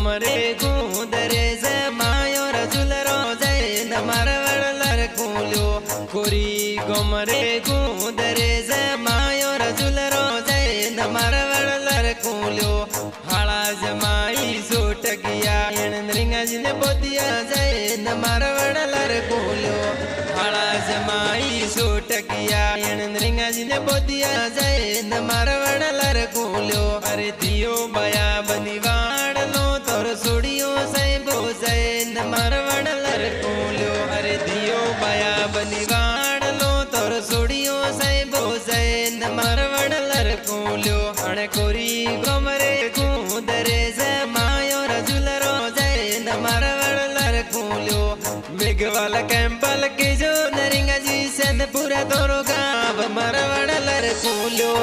गोमरे गुदरे से मायो रजुलरो जय नमर वड़लर कुल्यो कोरी गोमरे गुदरे से मायो रजुलरो जय नमर वड़लर कुल्यो हाड़ा जमाई सोट गया रिंगज ने बोदिया जय नमर वड़लर कुल्यो हाड़ा जमाई सोट गया रिंगज ने बोदिया जय नमर वड़लर कुल्यो अरे दियो बया बनिवाड़ लो तोर सुड़ियो सैबो जय नमर वड़लर कुल्यो अरे दियो बया बनिवाड़ लो तोर सुड़ियो सैबो जय नमर वड़लर कुल्यो अण कोरी गोमरे गुदरे से मायो रजुलरो जय नमर वड़लर कुल्यो मेघवाल कैंपल के जो नरिंगा जी से पूरा तोरो गाव मर वड़लर कुल्यो